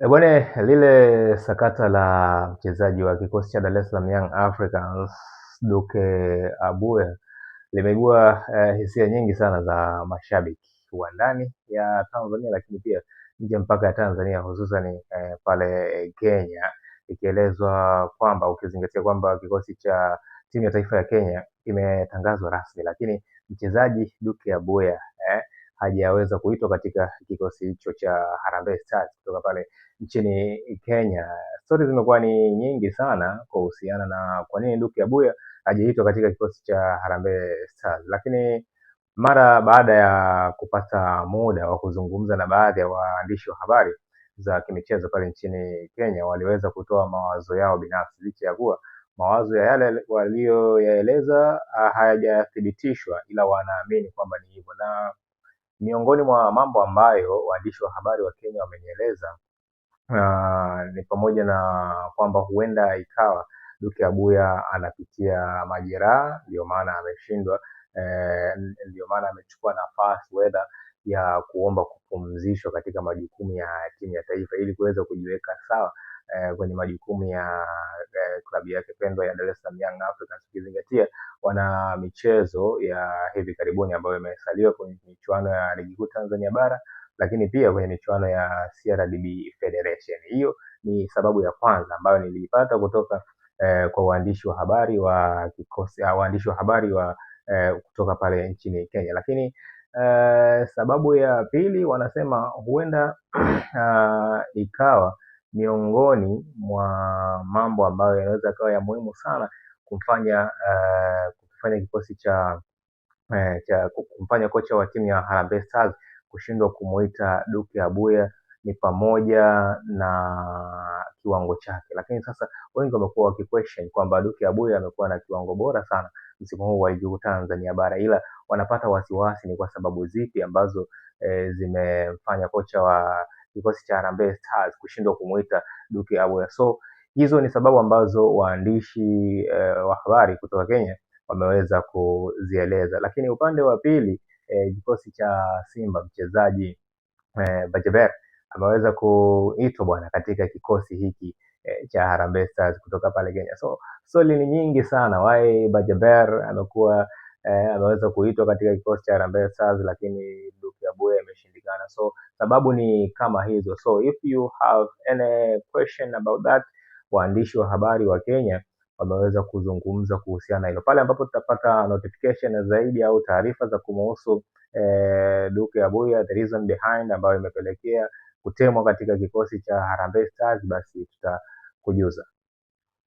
Bwana, lile sakata la mchezaji wa kikosi cha Dar es Salaam Young Africans Duke Abuya limeibua hisia nyingi sana za mashabiki wa ndani ya Tanzania, lakini pia nje mpaka ya Tanzania, hususan pale Kenya, ikielezwa kwamba, ukizingatia kwamba kikosi cha timu ya taifa ya Kenya kimetangazwa rasmi, lakini mchezaji Duke Abuya hajaweza kuitwa katika kikosi hicho cha Harambee Stars kutoka pale nchini Kenya. Stori zimekuwa ni nyingi sana kuhusiana na kwa nini Duke Abuya hajaitwa katika kikosi cha Harambee Stars, lakini mara baada ya kupata muda wa kuzungumza na baadhi ya waandishi wa habari za kimichezo pale nchini Kenya, waliweza kutoa mawazo yao binafsi, licha ya kuwa mawazo ya yale walioyaeleza hayajathibitishwa, ila wanaamini kwamba ni hivyo. Na miongoni mwa mambo ambayo waandishi wa habari wa Kenya wamenieleza ni pamoja na kwamba huenda ikawa Duke Abuya anapitia majeraha, ndio maana ameshindwa, ndio maana amechukua nafasi whether ya kuomba kupumzishwa katika majukumu ya timu ya taifa ili kuweza kujiweka sawa kwenye majukumu ya klabu yake pendwa ya Dar es Salaam Young Africans, ukizingatia wana michezo ya hivi karibuni ambayo imesaliwa kwenye michuano ya ligi kuu Tanzania bara, lakini pia kwenye michuano ya CRDB Federation. Hiyo ni sababu ya kwanza ambayo niliipata kutoka kwa waandishi wa habari wa kikosi, waandishi wa habari wa kutoka pale nchini Kenya. Lakini sababu ya pili, wanasema huenda ikawa miongoni mwa mambo ambayo yanaweza kawa ya muhimu sana kumfanya kikosi cha kumfanya kocha wa timu ya Harambee Stars kushindwa kumuita Duke Abuya ni pamoja na kiwango chake. Lakini sasa wengi wamekuwa wakiquestion kwamba Duke Abuya amekuwa na kiwango bora sana msimu huu wa ligi kuu Tanzania bara, ila wanapata wasiwasi ni kwa sababu zipi ambazo zimefanya kocha wa kikosi cha Harambee Stars kushindwa kumuita Duke Abuya. So hizo ni sababu ambazo waandishi wa habari kutoka Kenya wameweza kuzieleza. Lakini upande wa pili, kikosi cha Simba, mchezaji Bajaber ameweza kuitwa bwana katika kikosi hiki cha Harambee Stars kutoka pale Kenya. So swali ni nyingi sana, why Bajaber amekuwa ameweza kuitwa katika kikosi cha Harambee Stars lakini Duke Abuya imeshindikana. So sababu ni kama hizo. So if you have any question about that, waandishi wa habari wa Kenya wameweza kuzungumza kuhusiana hilo. Pale ambapo tutapata notification zaidi au taarifa za kumuhusu Duke Abuya, the reason behind ambayo imepelekea kutemwa katika kikosi cha Harambee Stars, basi tutakujuza.